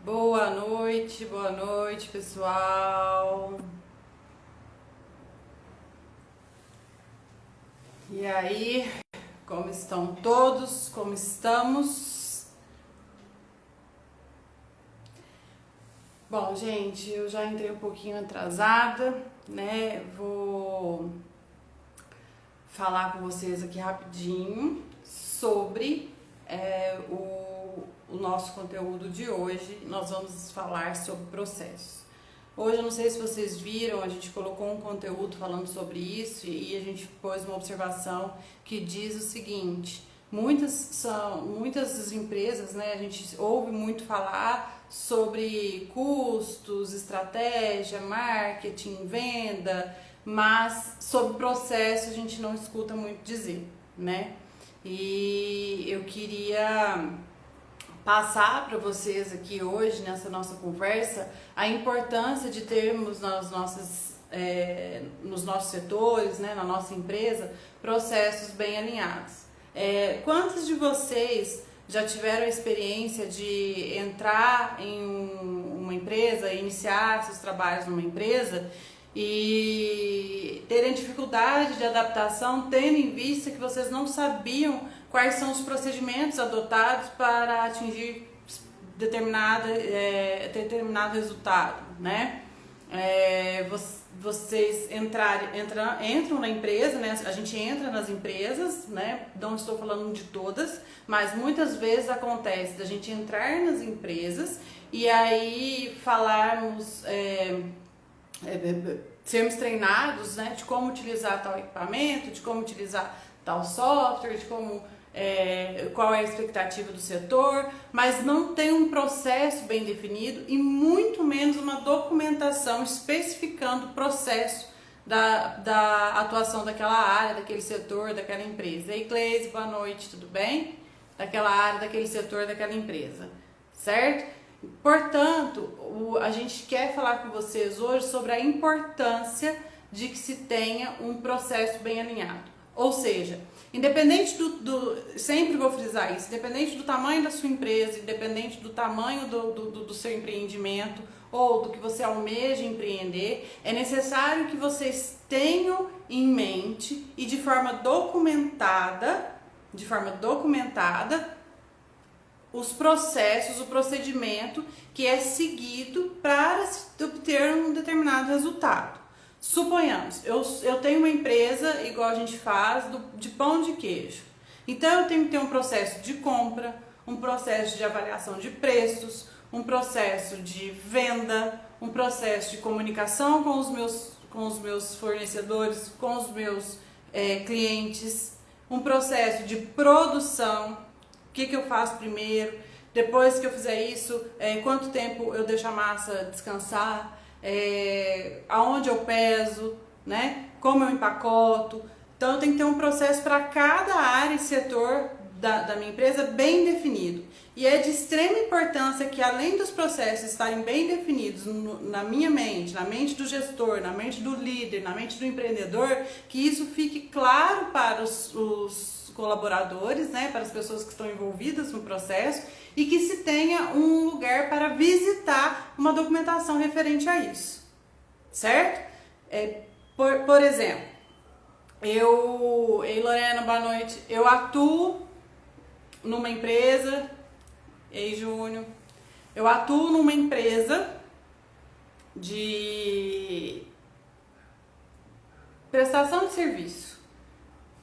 Boa noite, pessoal. E aí, como estão todos? Como estamos? Bom, gente, eu já entrei um pouquinho atrasada, né? Vou falar com vocês aqui rapidinho sobre o nosso conteúdo de hoje. Nós vamos falar sobre processos. Hoje, eu não sei se vocês viram, a gente colocou um conteúdo falando sobre isso e a gente pôs uma observação que diz o seguinte: muitas das empresas, né, a gente ouve muito falar sobre custos, estratégia, marketing, venda, mas sobre processo a gente não escuta muito dizer, né? E eu queria passar para vocês aqui hoje, nessa nossa conversa, a importância de termos nos nossos setores, né, na nossa empresa, processos bem alinhados. Quantos de vocês já tiveram a experiência de entrar em uma empresa, iniciar seus trabalhos numa empresa e terem dificuldade de adaptação, tendo em vista que vocês não sabiam quais são os procedimentos adotados para atingir determinado resultado, né? Vocês entram na empresa, né? A gente entra nas empresas, né? Não estou falando de todas, mas muitas vezes acontece da gente entrar nas empresas e aí falarmos, sermos treinados, né? De como utilizar tal equipamento, de como utilizar tal software, de como qual é a expectativa do setor, mas não tem um processo bem definido e muito menos uma documentação especificando o processo da atuação daquela área, daquele setor, daquela empresa. Ei, Cleise, boa noite, tudo bem? Daquela área, daquele setor, daquela empresa, certo? Portanto, a gente quer falar com vocês hoje sobre a importância de que se tenha um processo bem alinhado. Ou seja, independente sempre vou frisar isso, independente do tamanho da sua empresa, independente do tamanho do seu empreendimento ou do que você almeja empreender, é necessário que vocês tenham em mente e de forma documentada, os processos, o procedimento que é seguido para se obter um determinado resultado. Suponhamos, eu tenho uma empresa, igual a gente faz, de pão de queijo. Então eu tenho que ter um processo de compra, um processo de avaliação de preços, um processo de venda, um processo de comunicação com os meus fornecedores, com os meus clientes, um processo de produção, o que eu faço primeiro, depois que eu fizer isso, quanto tempo eu deixo a massa descansar, aonde eu peso, né? Como eu empacoto. Então eu tenho que ter um processo para cada área e setor da minha empresa bem definido. E é de extrema importância que, além dos processos estarem bem definidos na minha mente, na mente do gestor, na mente do líder, na mente do empreendedor, que isso fique claro para os colaboradores, né, para as pessoas que estão envolvidas no processo, e que se tenha um lugar para visitar uma documentação referente a isso, certo? Por exemplo, ei Lorena, boa noite, eu atuo numa empresa, ei Júnior, eu atuo numa empresa de prestação de serviço.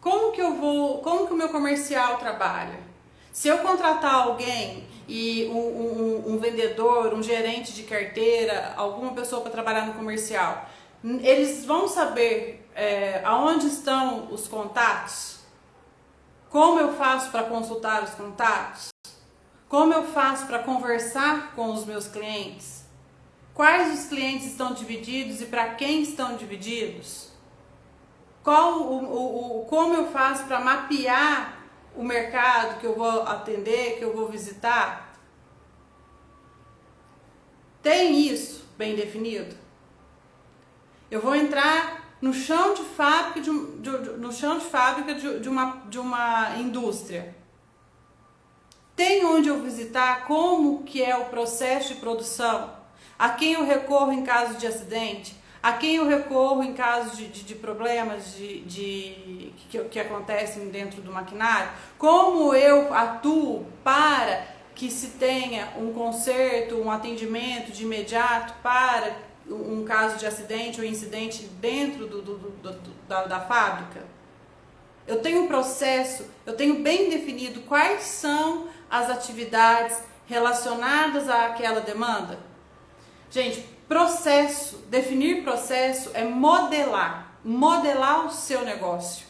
Como que o meu comercial trabalha? Se eu contratar alguém e um vendedor, um gerente de carteira, alguma pessoa para trabalhar no comercial, eles vão saber aonde estão os contatos? Como eu faço para consultar os contatos? Como eu faço para conversar com os meus clientes? Quais os clientes estão divididos e para quem estão divididos? Como eu faço para mapear o mercado que eu vou atender, que eu vou visitar? Tem isso bem definido? Eu vou entrar no chão de fábrica de uma indústria. Tem onde eu visitar como que é o processo de produção? A quem eu recorro em caso de acidente? A quem eu recorro em caso de problemas que acontecem dentro do maquinário? Como eu atuo para que se tenha um conserto, um atendimento de imediato para um caso de acidente ou incidente dentro da fábrica? Eu tenho um processo, eu tenho bem definido quais são as atividades relacionadas àquela demanda? Gente, processo, definir processo é modelar o seu negócio.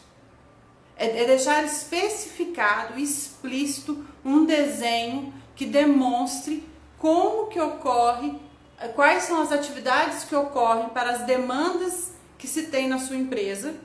É deixar especificado, explícito, um desenho que demonstre como que ocorre, quais são as atividades que ocorrem para as demandas que se tem na sua empresa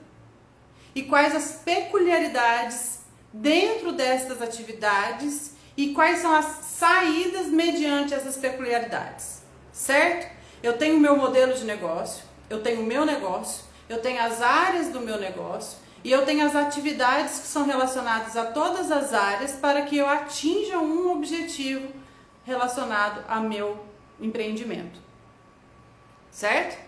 e quais as peculiaridades dentro destas atividades e quais são as saídas mediante essas peculiaridades, certo? Eu tenho o meu modelo de negócio, eu tenho o meu negócio, eu tenho as áreas do meu negócio e eu tenho as atividades que são relacionadas a todas as áreas para que eu atinja um objetivo relacionado ao meu empreendimento, certo?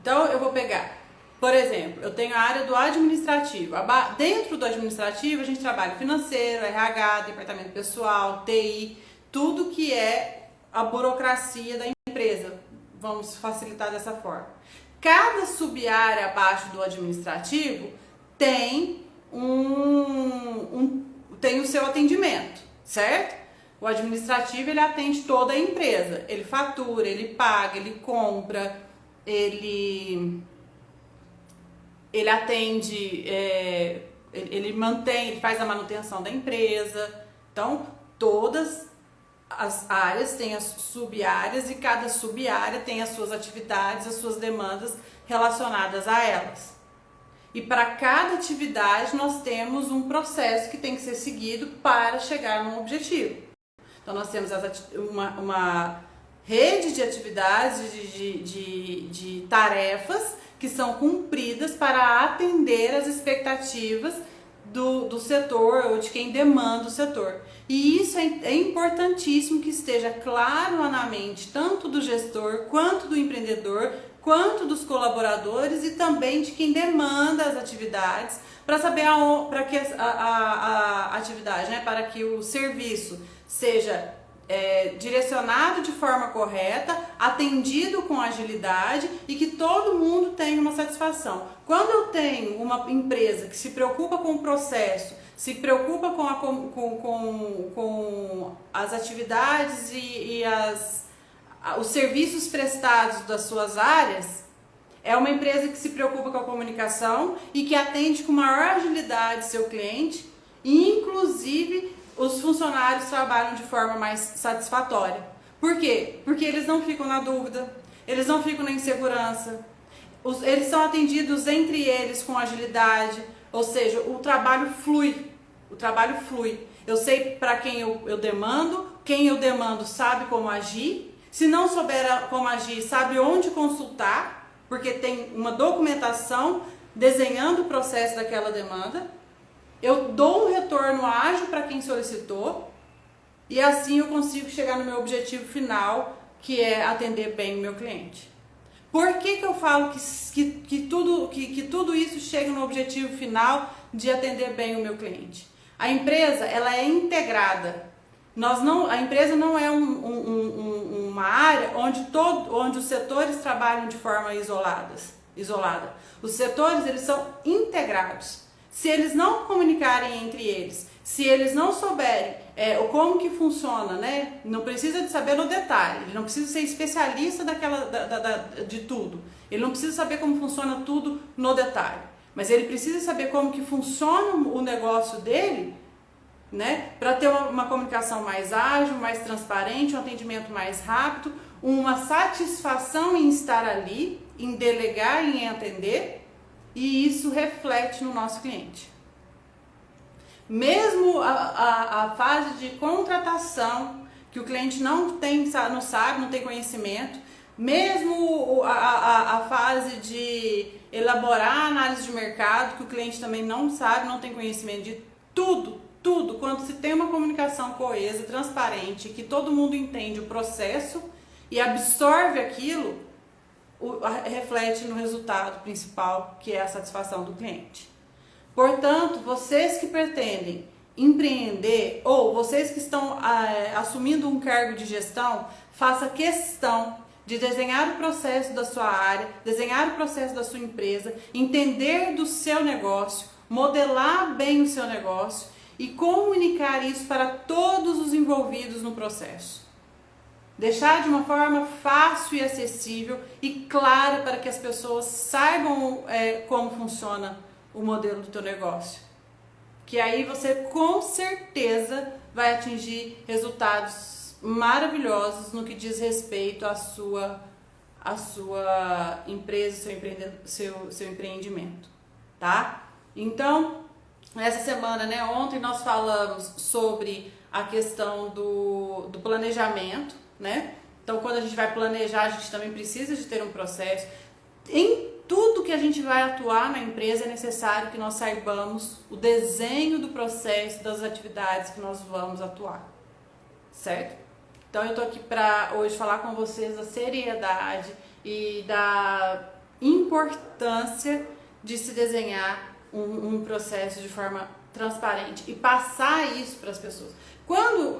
Então eu vou pegar, por exemplo, eu tenho a área do administrativo. Dentro do administrativo a gente trabalha financeiro, RH, departamento pessoal, TI, tudo que é a burocracia da empresa. Vamos facilitar dessa forma. Cada sub-área abaixo do administrativo tem tem o seu atendimento, certo? O administrativo ele atende toda a empresa. Ele fatura, ele paga, ele compra, ele atende, ele mantém, ele faz a manutenção da empresa. Então, todas as áreas têm as sub-áreas e cada sub-área tem as suas atividades, as suas demandas relacionadas a elas. E para cada atividade nós temos um processo que tem que ser seguido para chegar num objetivo. Então nós temos uma rede de atividades, de tarefas que são cumpridas para atender as expectativas do setor ou de quem demanda o setor. E isso é importantíssimo que esteja claro na mente tanto do gestor, quanto do empreendedor, quanto dos colaboradores e também de quem demanda as atividades, para saber para que a atividade, né, para que o serviço seja direcionado de forma correta, atendido com agilidade e que todo mundo tenha uma satisfação. Quando eu tenho uma empresa que se preocupa com o processo, se preocupa com as atividades e os serviços prestados das suas áreas, é uma empresa que se preocupa com a comunicação e que atende com maior agilidade seu cliente, e inclusive os funcionários trabalham de forma mais satisfatória. Por quê? Porque eles não ficam na dúvida, eles não ficam na insegurança, eles são atendidos entre eles com agilidade, ou seja, o trabalho flui. Eu sei para quem eu demando, quem eu demando sabe como agir, se não souber como agir, sabe onde consultar, porque tem uma documentação desenhando o processo daquela demanda. Eu dou um retorno ágil para quem solicitou e assim eu consigo chegar no meu objetivo final, que é atender bem o meu cliente. Por que eu falo que tudo isso chega no objetivo final de atender bem o meu cliente? A empresa ela é integrada. A empresa não é uma área onde os setores trabalham de forma isolada. Os setores eles são integrados. Se eles não comunicarem entre eles, se eles não souberem como que funciona, né? Não precisa de saber no detalhe, ele não precisa ser especialista de tudo, ele não precisa saber como funciona tudo no detalhe, mas ele precisa saber como que funciona o negócio dele, né? Para ter uma comunicação mais ágil, mais transparente, um atendimento mais rápido, uma satisfação em estar ali, em delegar, em atender. E isso reflete no nosso cliente. Mesmo a fase de contratação, que o cliente não sabe, não tem conhecimento, mesmo a fase de elaborar a análise de mercado, que o cliente também não sabe, não tem conhecimento de tudo tudo, quando se tem uma comunicação coesa, transparente, que todo mundo entende o processo e absorve aquilo, reflete no resultado principal, que é a satisfação do cliente. Portanto, vocês que pretendem empreender ou vocês que estão assumindo um cargo de gestão, faça questão de desenhar o processo da sua área, desenhar o processo da sua empresa, entender do seu negócio, modelar bem o seu negócio e comunicar isso para todos os envolvidos no processo. Deixar de uma forma fácil e acessível e clara para que as pessoas saibam como funciona o modelo do teu negócio. Que aí você com certeza vai atingir resultados maravilhosos no que diz respeito à sua empresa, seu empreendimento, tá? Então, essa semana, ontem nós falamos sobre a questão do planejamento, né? Então, quando a gente vai planejar, a gente também precisa de ter um processo. Em tudo que a gente vai atuar na empresa é necessário que nós saibamos o desenho do processo, das atividades que nós vamos atuar, certo? Então eu tô aqui para hoje falar com vocês da seriedade e da importância de se desenhar um processo de forma transparente e passar isso para as pessoas. Quando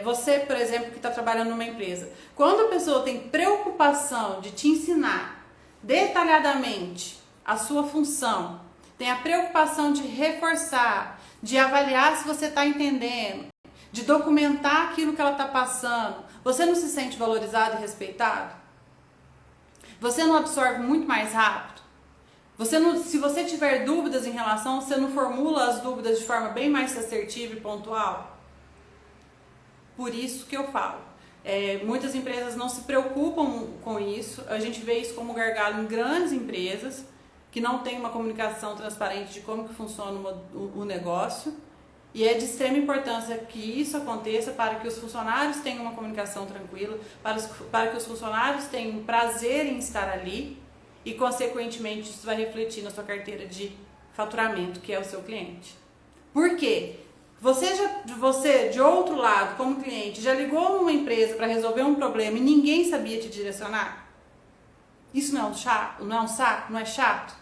você, por exemplo, que está trabalhando numa empresa, quando a pessoa tem preocupação de te ensinar detalhadamente a sua função, tem a preocupação de reforçar, de avaliar se você está entendendo, de documentar aquilo que ela está passando, você não se sente valorizado e respeitado? Você não absorve muito mais rápido? Se você tiver dúvidas em relação, você não formula as dúvidas de forma bem mais assertiva e pontual? Por isso que eu falo. Muitas empresas não se preocupam com isso, a gente vê isso como gargalo em grandes empresas que não tem uma comunicação transparente de como que funciona o negócio, e é de extrema importância que isso aconteça para que os funcionários tenham uma comunicação tranquila, para que os funcionários tenham prazer em estar ali e consequentemente isso vai refletir na sua carteira de faturamento, que é o seu cliente. Por quê? Você, de outro lado, como cliente, já ligou numa empresa para resolver um problema e ninguém sabia te direcionar? Isso não é um saco? Não é chato?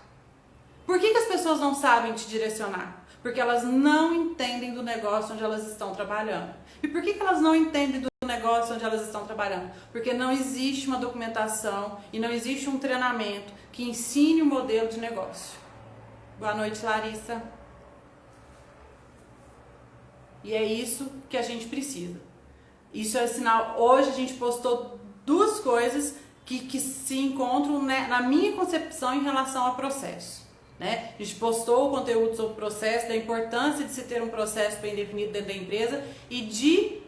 Por que as pessoas não sabem te direcionar? Porque elas não entendem do negócio onde elas estão trabalhando. E por que elas não entendem do negócio onde elas estão trabalhando? Porque não existe uma documentação e não existe um treinamento que ensine o modelo de negócio. Boa noite, Larissa. E é isso que a gente precisa. Isso é sinal. Hoje a gente postou duas coisas que se encontram, na minha concepção em relação ao processo. Né? A gente postou o conteúdo sobre o processo, da importância de se ter um processo bem definido dentro da empresa e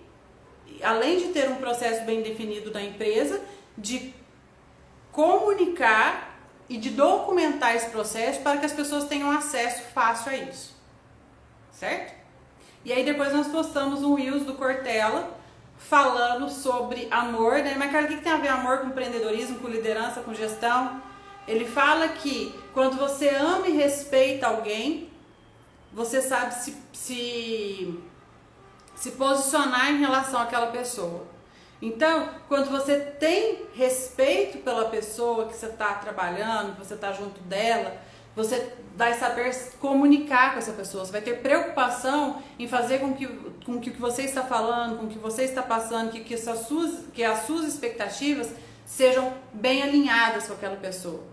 além de ter um processo bem definido da empresa, de comunicar e de documentar esse processo para que as pessoas tenham acesso fácil a isso. Certo? E aí depois nós postamos um Reels do Cortella falando sobre amor, né? Mas cara, o que tem a ver amor com empreendedorismo, com liderança, com gestão? Ele fala que quando você ama e respeita alguém, você sabe se posicionar em relação àquela pessoa. Então, quando você tem respeito pela pessoa que você está trabalhando, que você está junto dela, você vai saber comunicar com essa pessoa, você vai ter preocupação em fazer com que o que você está falando, com o que você está passando, que as suas expectativas sejam bem alinhadas com aquela pessoa.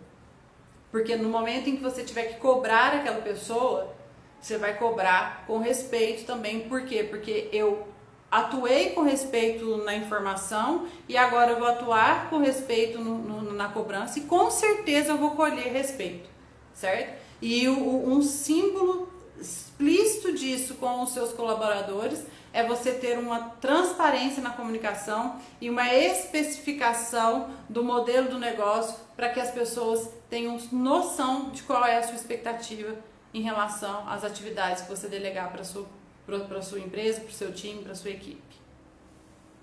Porque no momento em que você tiver que cobrar aquela pessoa, você vai cobrar com respeito também. Por quê? Porque eu atuei com respeito na informação e agora eu vou atuar com respeito na cobrança e com certeza eu vou colher respeito, certo? E um símbolo explícito disso com os seus colaboradores é você ter uma transparência na comunicação e uma especificação do modelo do negócio para que as pessoas tenham noção de qual é a sua expectativa em relação às atividades que você delegar para a sua empresa, para o seu time, para a sua equipe.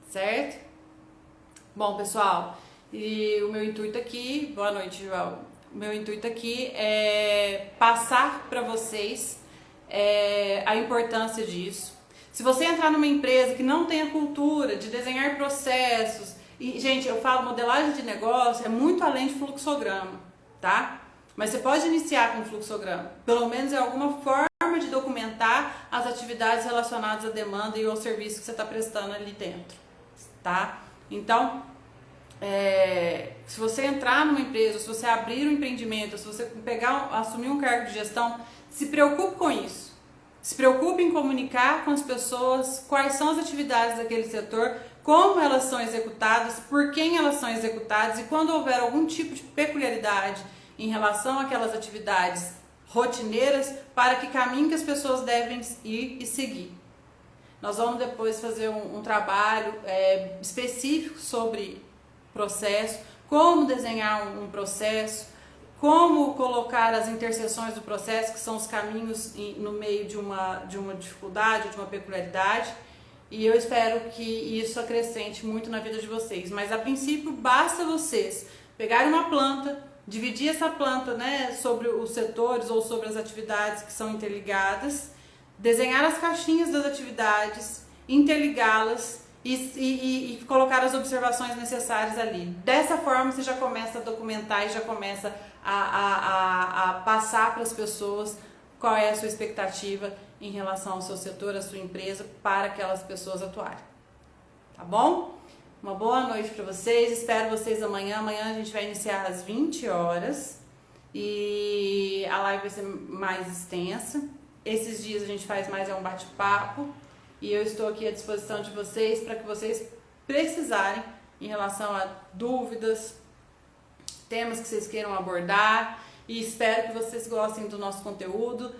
Certo? Bom, pessoal, e o meu intuito aqui, boa noite, João. O meu intuito aqui é passar para vocês a importância disso. Se você entrar numa empresa que não tem a cultura de desenhar processos, e gente, eu falo modelagem de negócio é muito além de fluxograma, tá? Mas você pode iniciar com fluxograma, pelo menos é alguma forma de documentar as atividades relacionadas à demanda e ao serviço que você está prestando ali dentro, tá? Então, se você entrar numa empresa, se você abrir um empreendimento, se você assumir um cargo de gestão, se preocupe com isso. Se preocupe em comunicar com as pessoas quais são as atividades daquele setor, como elas são executadas, por quem elas são executadas e quando houver algum tipo de peculiaridade em relação àquelas atividades rotineiras, para que caminho que as pessoas devem ir e seguir. Nós vamos depois fazer um trabalho específico sobre processo, como desenhar um processo, como colocar as interseções do processo, que são os caminhos no meio de uma dificuldade, de uma peculiaridade, e eu espero que isso acrescente muito na vida de vocês. Mas a princípio basta vocês pegarem uma planta, dividir essa planta, né, sobre os setores ou sobre as atividades que são interligadas, desenhar as caixinhas das atividades, interligá-las e colocar as observações necessárias ali. Dessa forma você já começa a documentar e já começa a passar para as pessoas qual é a sua expectativa em relação ao seu setor, à sua empresa, para aquelas pessoas atuarem. Tá bom? Uma boa noite para vocês, espero vocês amanhã. Amanhã a gente vai iniciar às 20 horas e a live vai ser mais extensa. Esses dias a gente faz mais um bate-papo e eu estou aqui à disposição de vocês para que vocês precisarem em relação a dúvidas, temas que vocês queiram abordar, e espero que vocês gostem do nosso conteúdo.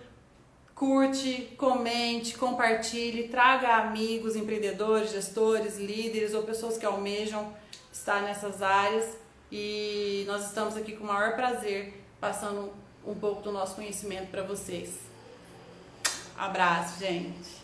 Curte, comente, compartilhe, traga amigos, empreendedores, gestores, líderes ou pessoas que almejam estar nessas áreas, e nós estamos aqui com o maior prazer passando um pouco do nosso conhecimento para vocês. Abraço, gente!